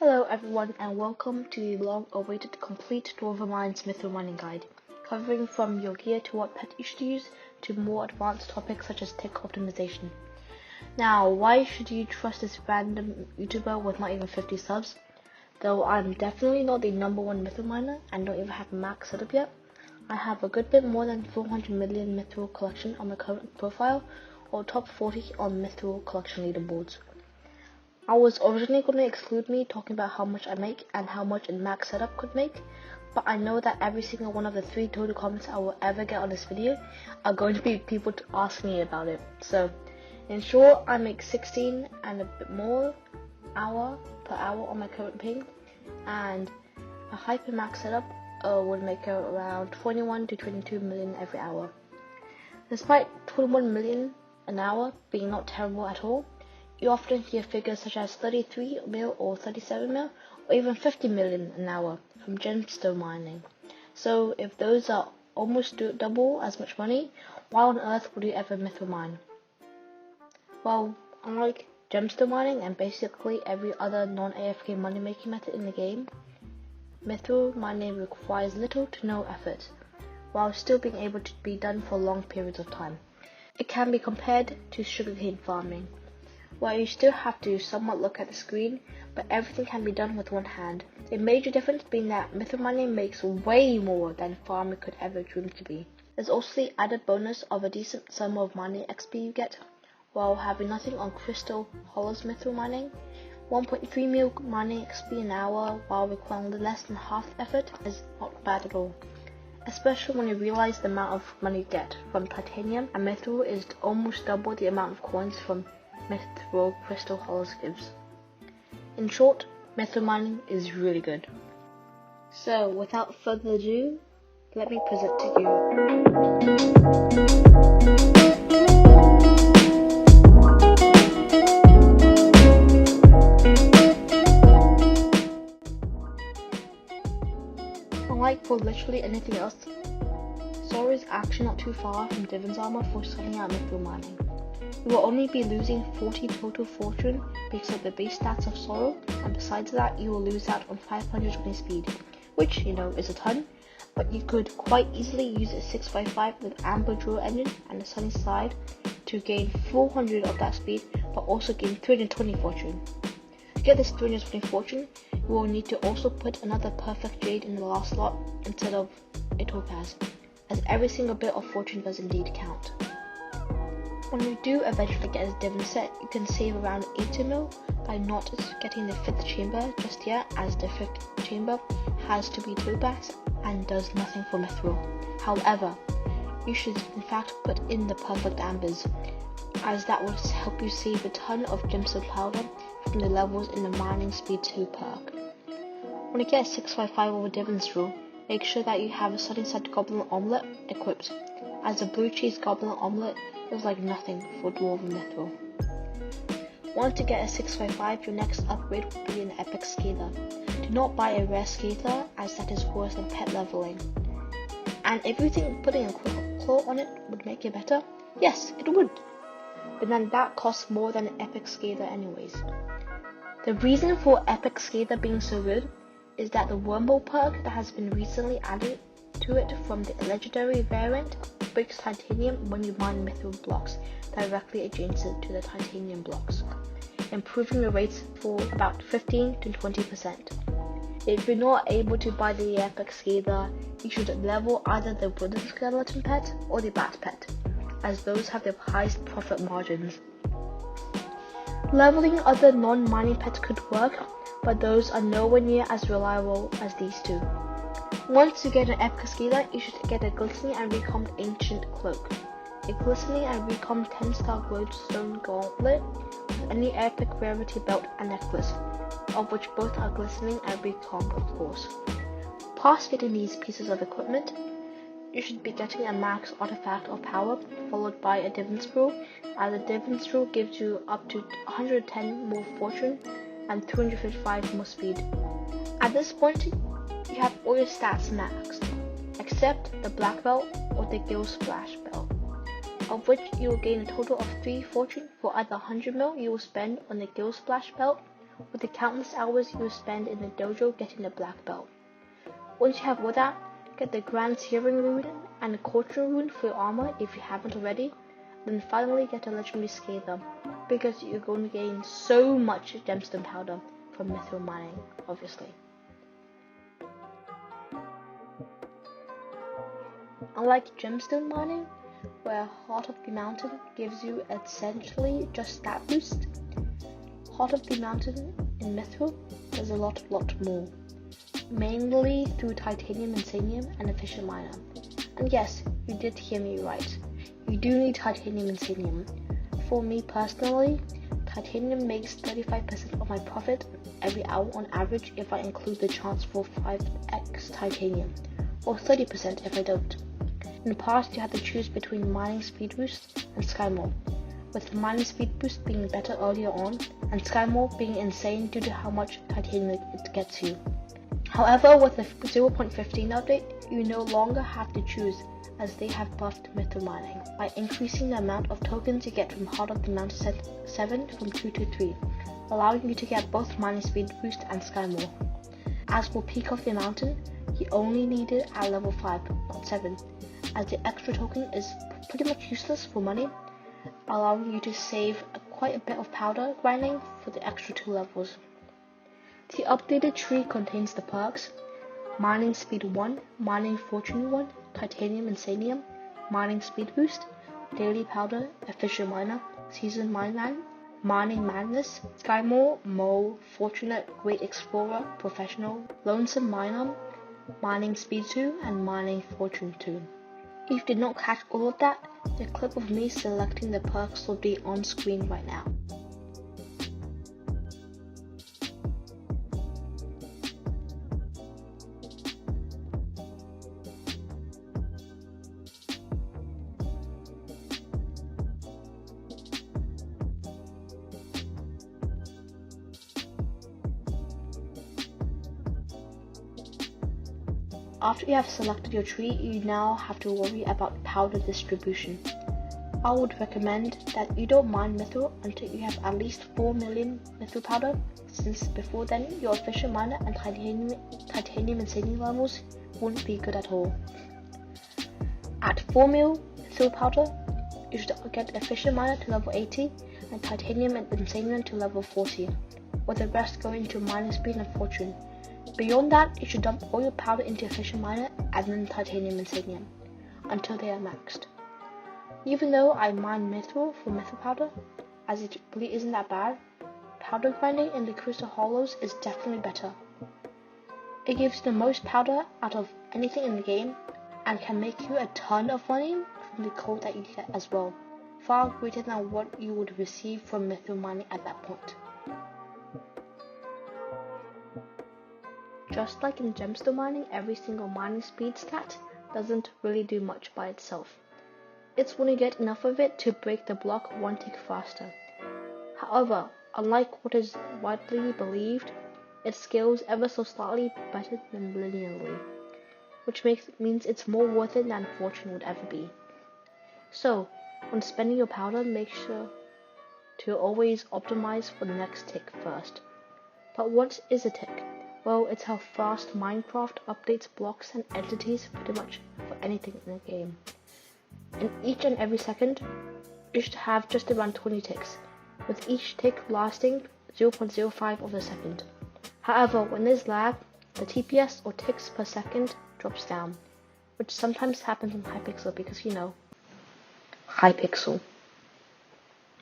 Hello everyone and welcome to the long-awaited complete Dwarven Mines mithril mining guide, covering from your gear to what pet you should use to more advanced topics such as tick optimization. Now, why should you trust this random YouTuber with not even 50 subs? Though I'm definitely not the #1 mithril miner and don't even have a max setup yet, I have a good bit more than 400 million mithril collection on my current profile, or top 40 on mithril collection leaderboards. I was originally going to exclude me talking about how much I make and how much a max setup could make, but I know that every single one of the 3 total comments I will ever get on this video are going to be people to ask me about it. So, in short, I make 16 and a bit more per hour on my current ping, and a hyper max setup would make around 21 to 22 million every hour. Despite 21 million an hour being not terrible at all, you often hear figures such as 33 mil or 37 mil or even 50 million an hour from gemstone mining. So if those are almost double as much money, why on earth would you ever mithril mine? Well, unlike gemstone mining and basically every other non-AFK money making method in the game, mithril mining requires little to no effort, while still being able to be done for long periods of time. It can be compared to sugarcane farming, where you still have to somewhat look at the screen, but everything can be done with one hand. A major difference being that mithril mining makes way more than farming could ever dream to be. There's also the added bonus of a decent sum of mining XP you get, while having nothing on crystal hollows mithril mining. 1.3 mil mining XP an hour while requiring less than half the effort is not bad at all. Especially when you realize the amount of money you get from titanium, and mithril is almost double the amount of coins from mithril crystal hollows gives. In short, mithril mining is really good. So without further ado, let me present to you. Unlike for literally anything else, Sora is actually not too far from Divin's armor for starting out mithril mining. You will only be losing 40 total fortune because of the base stats of Sorrow, and besides that you will lose out on 520 speed, which is a ton, but you could quite easily use a 655 with amber draw engine and a sunny side to gain 400 of that speed, but also gain 320 fortune. To get this 320 fortune, you will need to also put another perfect jade in the last slot instead of a topaz, as every single bit of fortune does indeed count. When you do eventually get a Divin set, you can save around 80 mil by not getting the 5th chamber just yet, as the 5th chamber has to be topaz and does nothing for mithril. However, you should in fact put in the perfect ambers, as that will help you save a ton of gemstone powder from the levels in the mining speed 2 perk. When you get a 655 over Divin's rule, make sure that you have a Sunnyside Goblin Omelette equipped, as a blue cheese Goblin Omelette is like nothing for Dwarven mithril. Once you get a 655, your next upgrade will be an epic scaler. Do not buy a rare scaler, as that is worse than pet leveling. And if you think putting a claw on it would make it better, yes, it would. But then that costs more than an epic scaler anyways. The reason for epic scaler being so good is that the wormhole perk that has been recently added to it from the legendary variant breaks titanium when you mine mithril blocks directly adjacent to the titanium blocks, improving the rates for about 15 to 20%. If you're not able to buy the epic scaler, you should level either the wooden skeleton pet or the bat pet, as those have the highest profit margins. Leveling other non-mining pets could work, but those are nowhere near as reliable as these two. Once you get an epic scaler, you should get a glistening and recombed ancient cloak, a glistening and recombed 10-star glowstone gauntlet with any epic rarity belt and necklace, of which both are glistening and recombed of course. Past getting these pieces of equipment, you should be getting a max artifact of power followed by a Divin scroll, as a Divin scroll gives you up to 110 more fortune and 255 more speed. At this point, you have all your stats maxed, except the black belt or the gill splash belt, of which you will gain a total of 3 fortune for either 100 mil you will spend on the gill splash belt with the countless hours you spend in the dojo getting the black belt. Once you have all that, get the Grand Searing Rune and the Culture Rune for your armor if you haven't already, then finally get a Legendary Scather, because you're going to gain so much gemstone powder from mithril mining, obviously. Unlike gemstone mining, where Heart of the Mountain gives you essentially just stat boost, Heart of the Mountain in mithril does a lot more, mainly through titanium, insanium, and efficient miner. And yes, you did hear me right, you do need titanium and insanium. For me personally, titanium makes 35% of my profit every hour on average if I include the chance for 5x titanium, or 30% if I don't. In the past, you had to choose between mining speed boost and skymore, with mining speed boost being better earlier on, and skymore being insane due to how much titanium it gets you. However, with the 0.15 update, you no longer have to choose, as they have buffed mithril mining by increasing the amount of tokens you get from Heart of the Mountain 7 from 2 to 3, allowing you to get both mining speed boost and skymore. As for Peak of the Mountain, you only need it at level 5, not 7, as the extra token is pretty much useless for money, allowing you to save quite a bit of powder grinding for the extra 2 levels. The updated tree contains the perks Mining Speed 1, Mining Fortune 1, Titanium Insanium, Mining Speed Boost, Daily Powder, Efficient Miner, Seasoned Mineman, Mining Madness, Skymore, Mole, Fortunate, Great Explorer, Professional, Lonesome Miner, Mining Speed 2, and Mining Fortune 2. If you did not catch all of that, the clip of me selecting the perks will be on screen right now. After you have selected your tree, you now have to worry about powder distribution. I would recommend that you don't mine mithril until you have at least 4 million mithril powder, since before then your efficient miner and titanium insanium levels won't be good at all. At 4 mil mithril powder, you should get efficient miner to level 80 and titanium and insanium to level 40, with the rest going to mining speed and fortune. Beyond that, you should dump all your powder into efficient miner and then titanium insanium until they are maxed. Even though I mine mithril for mithril powder, as it really isn't that bad, powder grinding in the crystal hollows is definitely better. It gives you the most powder out of anything in the game and can make you a ton of money from the gold that you get as well, far greater than what you would receive from mithril mining at that point. Just like in gemstone mining, every single mining speed stat doesn't really do much by itself. It's when you get enough of it to break the block one tick faster. However, unlike what is widely believed, it scales ever so slightly better than linearly, which means it's more worth it than fortune would ever be. So, when spending your powder, make sure to always optimize for the next tick first. But what is a tick? Well, it's how fast Minecraft updates blocks and entities pretty much for anything in the game. In each and every second, you should have just around 20 ticks, with each tick lasting 0.05 of a second. However, when there's lag, the TPS or ticks per second drops down, which sometimes happens in Hypixel because Hypixel.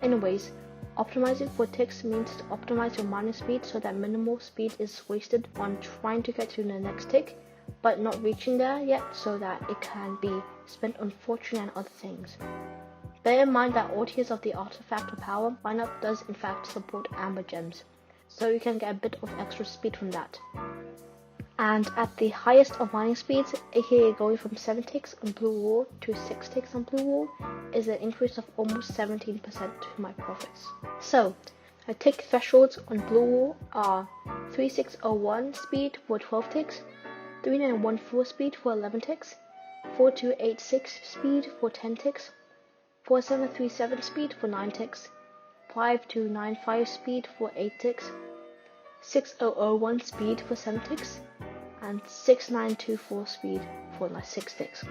Anyways, optimizing for ticks means to optimize your mining speed so that minimal speed is wasted on trying to get to the next tick, but not reaching there yet so that it can be spent on fortune and other things. Bear in mind that all tiers of the artifact or power lineup does in fact support amber gems, so you can get a bit of extra speed from that. And at the highest of mining speeds, aka going from 7 ticks on blue wool to 6 ticks on blue wool, is an increase of almost 17% to my profits. So, the tick thresholds on blue wool are 3601 speed for 12 ticks, 3914 speed for 11 ticks, 4286 speed for 10 ticks, 4737 speed for 9 ticks, 5295 speed for 8 ticks, 6001 speed for 7 ticks, and 6924 speed for like 6 ticks.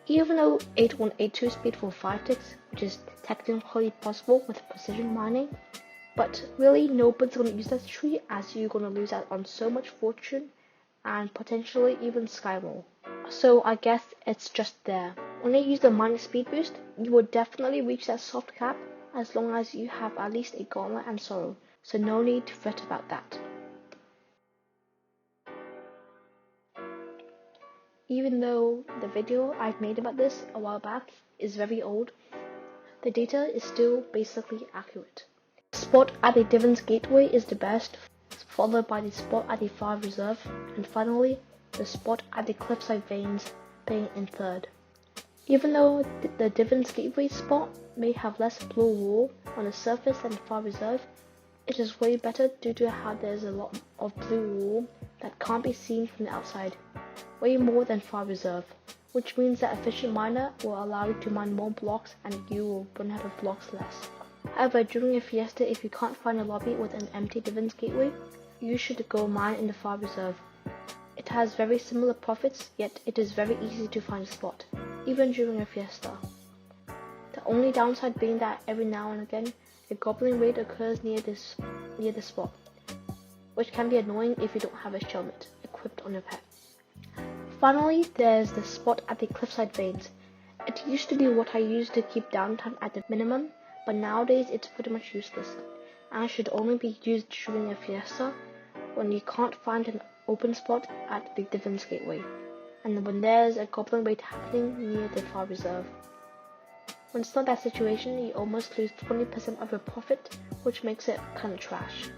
Even though 8182 speed for 5 ticks, which is technically possible with precision mining, but really nobody's going to use that tree as you're going to lose out on so much fortune and potentially even skymore. So I guess it's just there. When you use the mining speed boost, you will definitely reach that soft cap as long as you have at least a gauntlet and sorrow, so no need to fret about that. Even though the video I've made about this a while back is very old, the data is still basically accurate. The spot at the Divon's Gateway is the best, followed by the spot at the Far Reserve, and finally the spot at the Cliffside Veins being in third. Even though the Divon's Gateway spot may have less blue wall on the surface than the Far Reserve, it is way better due to how there's a lot of blue wall that can't be seen from the outside, way more than Far Reserve, which means that efficient miner will allow you to mine more blocks and you will run out of blocks less. However, during a fiesta, if you can't find a lobby with an empty Divon's Gateway, you should go mine in the Far Reserve. It has very similar profits, yet it is very easy to find a spot, even during a fiesta. The only downside being that every now and again, a goblin raid occurs near the spot, which can be annoying if you don't have a helmet equipped on your pet. Finally, there's the spot at the Cliffside Veins. It used to be what I used to keep downtime at the minimum, but nowadays it's pretty much useless, and should only be used during a fiesta when you can't find an open spot at the Divon's Gateway, and when there's a goblin raid happening near the Far Reserve. When it's not that situation, you almost lose 20% of your profit, which makes it kinda trash.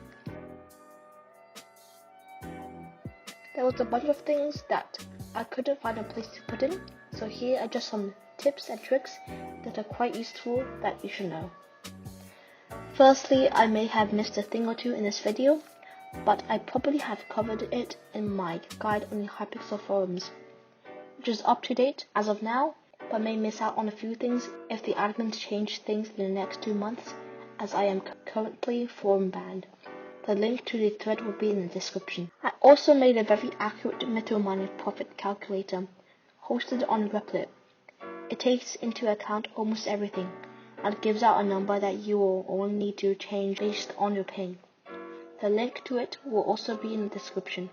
There was a bunch of things that I couldn't find a place to put in, so here are just some tips and tricks that are quite useful that you should know. Firstly, I may have missed a thing or two in this video, but I probably have covered it in my guide on the Hypixel forums, which is up to date as of now, but may miss out on a few things if the admins change things in the next 2 months, as I am currently forum banned. The link to the thread will be in the description. I also made a very accurate mithril mining profit calculator, hosted on Replit. It takes into account almost everything, and gives out a number that you will only need to change based on your ping. The link to it will also be in the description.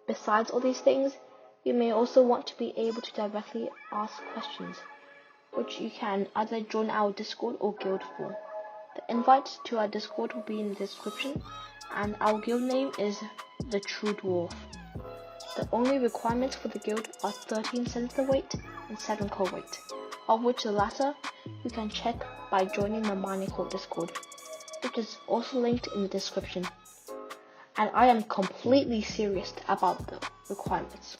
Besides all these things, you may also want to be able to directly ask questions, which you can either join our Discord or guild for. The invite to our Discord will be in the description, and our guild name is the True Dwarf. The only requirements for the guild are 13 center weight and 7 core weight, of which the latter you can check by joining the Mining Court Discord, which is also linked in the description. And I am completely serious about the requirements.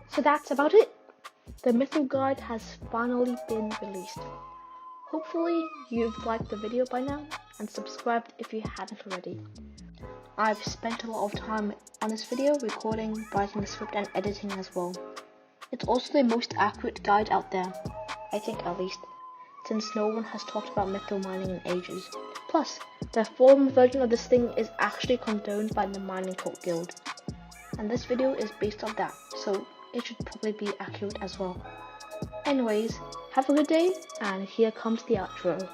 So that's about it. The mithril guide has finally been released. Hopefully you've liked the video by now and subscribed if you haven't already. I've spent a lot of time on this video recording, writing the script and editing as well. It's also the most accurate guide out there, I think at least, since no one has talked about mithril mining in ages. Plus, the forum version of this thing is actually condoned by the Mining Court Guild, and this video is based on that, so it should probably be accurate as well. Anyways, have a good day, and here comes the outro.